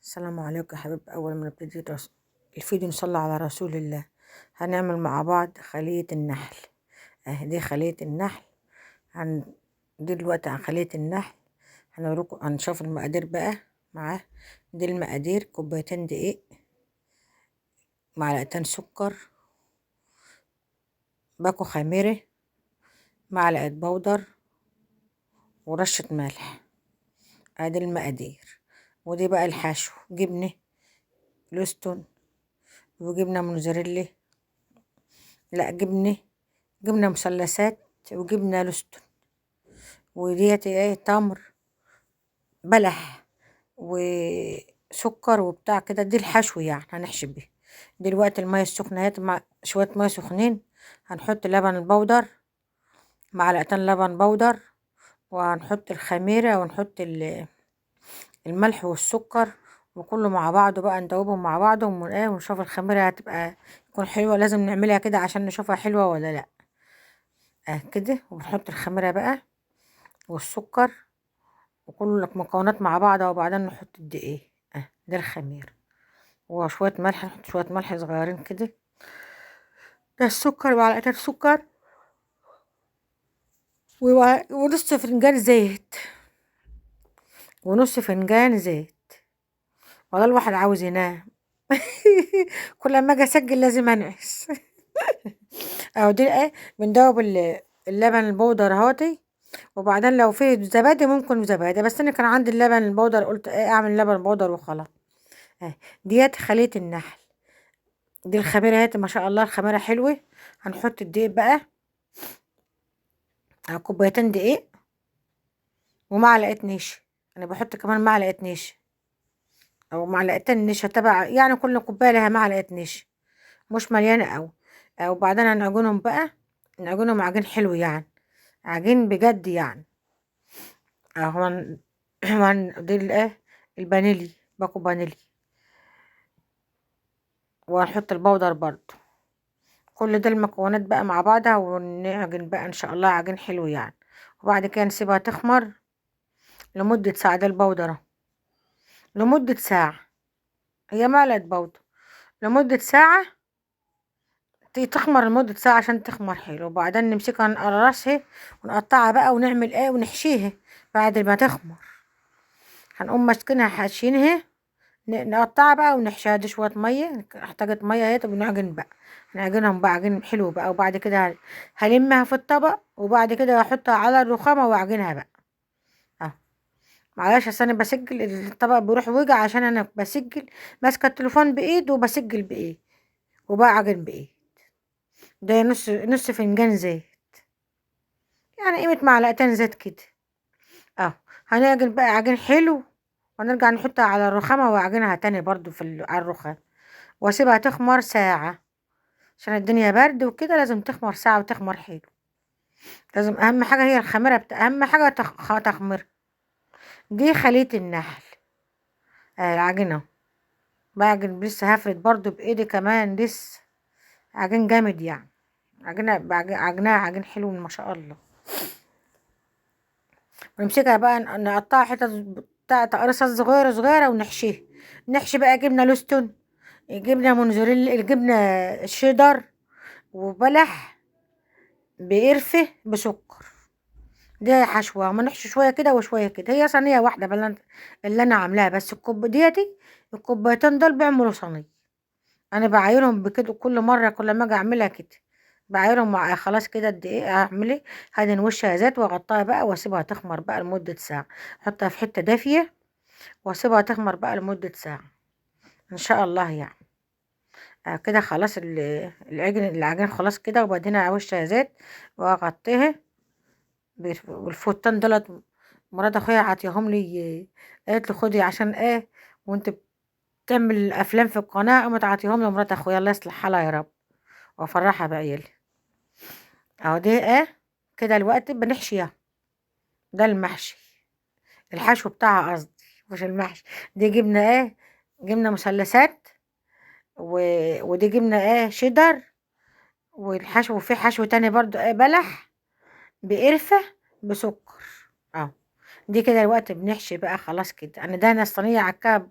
السلام عليكم يا حبيب. أول ما نبتدي الفيديو نصلي على رسول الله. هنعمل مع بعض خلية النحل. دي خلية النحل. هن دي دلوقتي عن خلية النحل. هنوريكم، هنشوف المقادير بقى معاه. دي المقادير: كوبايتين دقيق، معلقتين سكر، باكو خميرة، معلقة بودر، ورشة ملح. ادي المقادير. ودي بقى الحشو: جبنة لوستون، وجبنة موزاريلا، لا جبنة مثلثات، وجبنة لوستون، وديت ايه، تمر، بلح، وسكر وبتاع كده. دي الحشو يعني هنحشي بيه. دلوقتي المية السخنة اهيت، مع شوية مية سخنين. هنحط لبن البودر، معلقتين لبن بودر، وهنحط الخميرة، ونحط الملح والسكر، وكله مع بعضه بقى ندوبهم مع بعض ونشوف الخميرة هتبقى تكون حلوة. لازم نعملها كده عشان نشوفها حلوة ولا لا. كده. ونحط الخميرة بقى والسكر وكل المكونات مع بعض، وبعدين نحط الدقيق. ده الخمير. وشوية ملح، نحط شوية ملح صغيرين كده. ده السكر، معلقتين سكر، ونص فنجان زيت، ونص فنجان زيت. والله الواحد عاوز ينام. كل ما اجي اسجل لازم انعس. اهو دي ايه، بندوب اللبن البودر اهوتي. وبعدين لو فيه زبادي ممكن زبادي، بس انا كان عندي اللبن البودر، قلت ايه اعمل لبن بودر وخلاص. ديت خلية النحل. دي الخميرة اهي، ما شاء الله الخميرة حلوة. هنحط الدقيق بقى، كوبايتين دقيق ومعلقة نشا. انا بحط كمان معلقة نشا او معلقتين نشا، تبع يعني كل كوباية لها معلقة نشا، مش مليانة اوي. وبعدين هنعجنهم بقى، نعجنهم عجين حلو يعني، عجين بجد يعني. اهو دي الايه، البانيلي، باكو بانيلي. وهنحط البودر برضو. كل ده المكونات بقى مع بعضها، ونعجن بقى ان شاء الله عجين حلو يعني. وبعد كده نسيبها تخمر لمدة ساعة. ده البودرة لمدة ساعة، هي معلقة بودرة لمدة ساعة. تخمر لمدة ساعة عشان تخمر حلو. وبعدين نمسكها نقرصها ونقطعها بقى، ونعمل ايه، ونحشيها بعد ما تخمر. هنقوم ماسكينها حاشينها، نقطعها بقى ونحشيها. دي شوية مية، احتاجت مية اهي. طب نعجن بقى، نعجنهم بقى عجين حلو بقى. وبعد كده هلمها في الطبق، وبعد كده هحطها على الرخامة واعجنها بقى. اهو. معلش، اصل انا بسجل الطبق بيروح وجع عشان انا بسجل ماسكه التليفون بايد وبسجل بايد وبعجن بايد. ده نص فنجان زيت، يعني قيمة معلقتين زيت كده. اهو. هنعجن بقى عجين حلو، ونرجع نحطها على الرخامة واعجنها تاني برضو على الرخام، واسيبها تخمر ساعة. عشان الدنيا برد وكده لازم تخمر ساعة وتخمر حلو. لازم اهم حاجة هي الخميرة اهم حاجة تخمر. دي خلية النحل. العجينة بعجن، لسه هفرد برضو بايدي كمان لسه. عجين جامد يعني، عجنها عجين حلو ما شاء الله. ونمسكها بقى نقطعها حتت بتاع تقرصات صغيرة صغيرة، ونحشيها. نحشي بقى جبنة لوستون، جبنة موزاريلا، الجبنة الشيدر، وبلح، بقرفة، بسكر. دي حشوة. ما نحشي شوية كده وشوية كده. هي صينية واحدة اللي أنا عاملاها. بس ديتي الكوبايتين دول بيعملوا صينية. أنا بعايرهم بكده كل مرة، كل ما أجي أعملها كده بعايرهم خلاص كده. الدقيق هعمل ايه، هدهن وشها زيت واغطيها بقى، واسيبها تخمر بقى لمدة ساعة. احطها في حتة دافية واسيبها تخمر بقى لمدة ساعة ان شاء الله يعني. كده خلاص العجين خلاص كده، وبعدين على وشها زيت واغطيها. والفوتان دولت مرات اخويا عطيهم لي، قالت لي خدي عشان ايه وانت بتعمل افلام في القناة. قامت عطيهم لي مرات اخويا، الله يصلح حالها يا رب وافرحها بعيالي. اهو دي ايه كده الوقت بنحشيها. ده المحشي، الحشو بتاعها قصدي، مش المحشي. دي جبنة ايه، جبنة مثلثات، ودي جبنة ايه شيدر. والحشو في حشو تاني برضو ايه، بلح، بقرفة، بسكر. اه. دي كده الوقت بنحشي بقى خلاص كده. انا دهنة الصينية على الكعب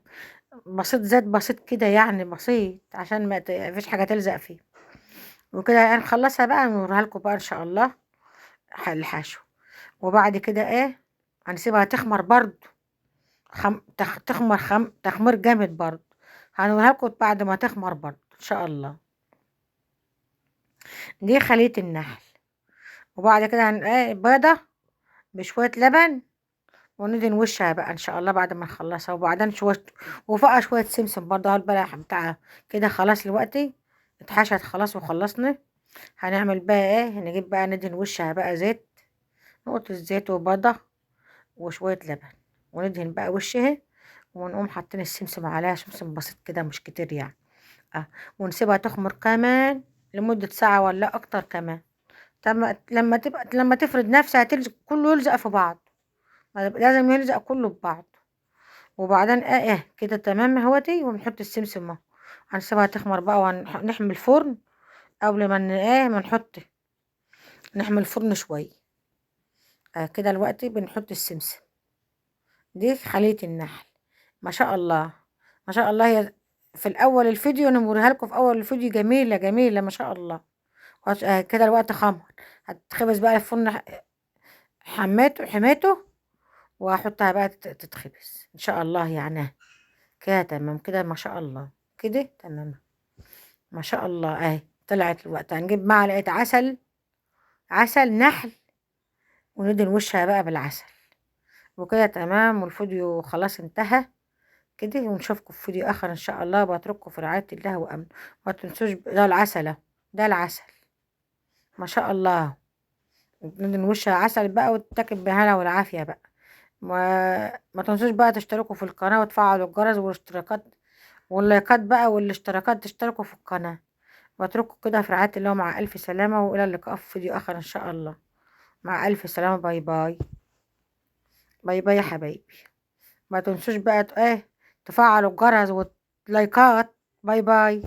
بسيط، زيت بسيط كده يعني بسيط عشان ما فيش حاجة تلزق فيه. وكده هنخلصها بقى نوريها لكم بقى ان شاء الله الحشو. وبعد كده ايه، هنسيبها تخمر برضو، تخمر تخمير جامد برضو. هنوريها لكم بعد ما تخمر برضو ان شاء الله. دي خلية النحل. وبعد كده ايه بيضة بشوية لبن، وندهن وشها بقى ان شاء الله بعد ما نخلصها. وبعدين شوية وفوقها شوية سمسم برضه اهو البلح بتاعها كده. خلاص دلوقتي اتحشت خلاص وخلصنا. هنعمل بقى ايه، نجيب بقى ندهن وشها بقى زيت، نقطة زيت وبيضة وشوية لبن، وندهن بقى وشها. ونقوم حاطين السمسم عليها، سمسم بسيط كده مش كتير يعني. اه. ونسيبها تخمر كمان لمدة ساعة ولا أكتر كمان. لما تفرد نفسها تلزق، كله يلزق في بعض، لازم يلزق كله ببعض. وبعدين ايه كده تمام اهوتي. ونحط السمسم اهو، هنسيبها تخمر بقى ونحمي الفرن قبل ما ايه ما نحط، نحمي الفرن شوية. كده الوقت بنحط السمسم. دي خلية النحل. ما شاء الله، ما شاء الله. هي في الأول الفيديو أنا موريها لكم في أول الفيديو جميلة جميلة ما شاء الله. كده الوقت خمر. هتخبز بقى الفرن، حميته. وهحطها بقى تتخبز إن شاء الله يعني. كده تمام كده ما شاء الله. كده تمام ما شاء الله. اهي طلعت الوقت. هنجيب معلقة عسل نحل، وندهن وشها بقى بالعسل. وكده تمام. والفيديو خلاص انتهى كده. ونشوفكم في فيديو اخر ان شاء الله. بترككم في رعاية الله وامن. ما تنسوش ده العسل اهو، ده العسل ما شاء الله. ندهن وشها عسل بقى وتتاكل بهنا والعافية بقى. ما تنسوش بقى تشتركوا في القناة وتفعلوا الجرس والاشتراكات واللايكات بقى والاشتراكات، تشتركوا في القناة. واترككم كده في رعاية الله مع ألف سلامة. وإلى اللقاء في فيديو آخر إن شاء الله. مع ألف سلامة. باي باي. باي باي يا حبايبي. ما تنسوش بقى ايه تفعلوا الجرس واللايكات. باي باي.